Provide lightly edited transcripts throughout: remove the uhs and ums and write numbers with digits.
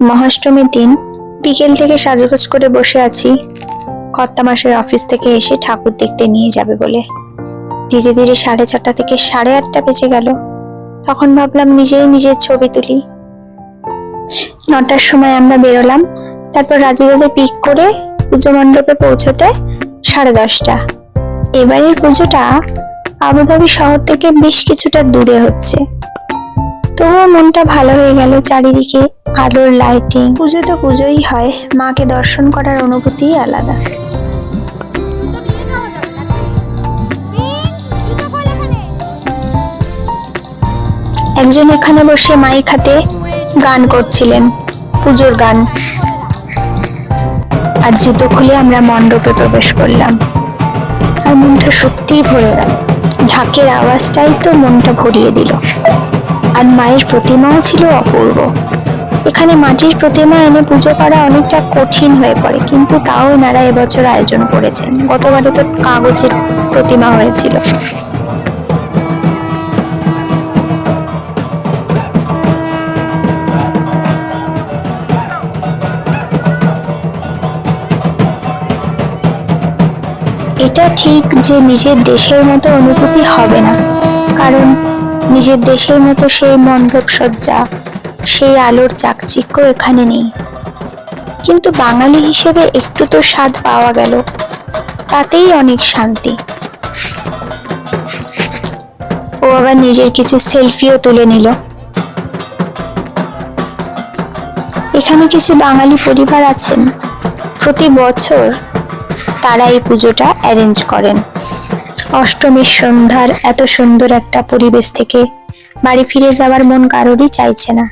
মহাষ্টমীর দিন বিকেল থেকে সাজগোজ করে বসে আছি কর্তামশাই অফিস থেকে এসে ঠাকুর দেখতে নিয়ে যাবে বলে। ধীরে ধীরে 6:30 থেকে 8:30 বেজে গেল। তখন ভাবলাম নিজেই নিজের ছবি তুলি। 9টার সময় আমরা বেরোলাম। তারপর রাজু দাদের পিক করে পুজো মণ্ডপে পৌঁছতে 10:30। এবারের পুজোটা আবুধাবি শহর থেকে বেশ কিছুটা দূরে হচ্ছে, তবুও মনটা ভালো হয়ে গেল। চারিদিকে আলোর লাইটিং। পুজো তো পুজোই হয়, মাকে দর্শন করার অনুভূতিই আলাদা। একজন এখানে বসে মাইক হাতে গান করছিলেন, পুজোর গান। আর জুতো খুলে আমরা মণ্ডপে প্রবেশ করলাম, আর মনটা সত্যিই ভরে গেল। ঢাকের আওয়াজটাই তো মনটা ভরিয়ে দিল। আর মায়ের প্রতিমাও ছিল অপূর্ব। এখানে মাটির প্রতিমা এনে পুজো করা অনেকটা কঠিন হয়ে পড়ে, কিন্তু তাও এনারা এবছর আয়োজন করেছেন। গতবারে তো কাগজের প্রতিমা হয়েছিল। এটা ঠিক যে নিজের দেশের মতো অনুভূতি হবে না, কারণ নিজের দেশের মতো সেই মণ্ডপ সজ্জা, সেই আলোর চাকচিক্য এখানে নেই। কিন্তু বাঙালি হিসেবে একটু তো স্বাদ পাওয়া গেল, তাতেই অনেক শান্তি। ও আবার নিজের কিছু সেলফিও তুলে নিল। এখানে কিছু বাঙালি পরিবার আছেন, প্রতি বছর তারা এই পুজোটা অ্যারেঞ্জ করেন। অষ্টমীর সন্ধ্যার এত সুন্দর একটা পরিবেশ থেকে বাড়ি ফিরে যাওয়ার মন কারোরই চাইছে না,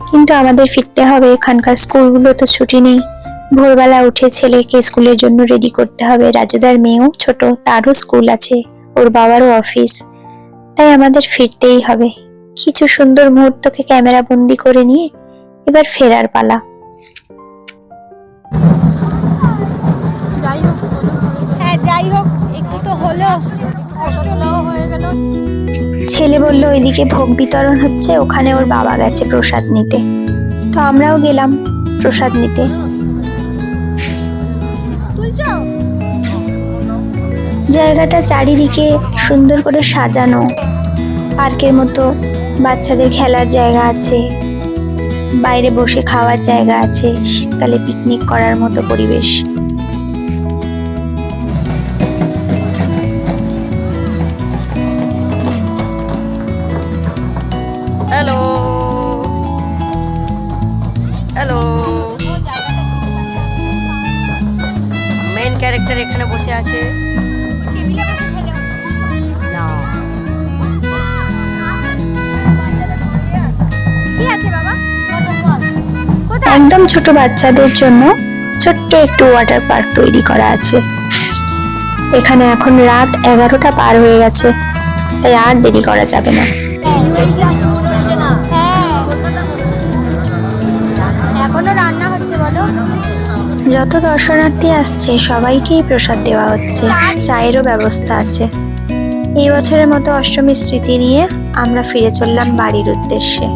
কিন্তু আমাদের ফিরতে হবে। এখানকার স্কুলগুলো তো ছুটি নেই। ভোরবেলা উঠে ছেলেকে স্কুলের জন্য রেডি করতে হবে। রাজুদার মেয়েও ছোট, তারও স্কুল আছে, ওর বাবারও অফিস, তাই আমাদের ফিরতেই হবে। কিছু সুন্দর মুহূর্তকে ক্যামেরা বন্দি করে নিয়ে এবার ফেরার পালা। যাই হোক, একটু তো হলো, কষ্টটাও হয়ে গেল। ছেলে বলল ওইদিকে ভোগ বিতরণ হচ্ছে, ওখানে ওর বাবা গেছে প্রসাদ নিতে, তো আমরাও গেলাম প্রসাদ নিতে। জায়গাটা চারিদিকে সুন্দর করে সাজানো, পার্কের মতো। বাচ্চাদের খেলার জায়গা আছে, বাইরে বসে খাওয়ার জায়গা আছে, শীতকালে পিকনিক করার মতো পরিবেশ। হ্যালো হ্যালো, মেইন ক্যারেক্টার এখানে বসে আছে। একদম ছোট বাচ্চাদের জন্য ছোট্ট একটু ওয়াটার পার্ক তৈরি করা আছে। এখানে এখন রাত 11টা পার হয়ে গেছে, তাই আর দেরি করা যাবে না। এখনো রান্না হচ্ছে, বলো। যত দর্শনার্থী আসছে সবাইকেই প্রসাদ দেওয়া হচ্ছে, চায়েরও ব্যবস্থা আছে। এই বছরের মতো অষ্টমীর স্মৃতি নিয়ে আমরা ফিরে চললাম বাড়ির উদ্দেশ্যে।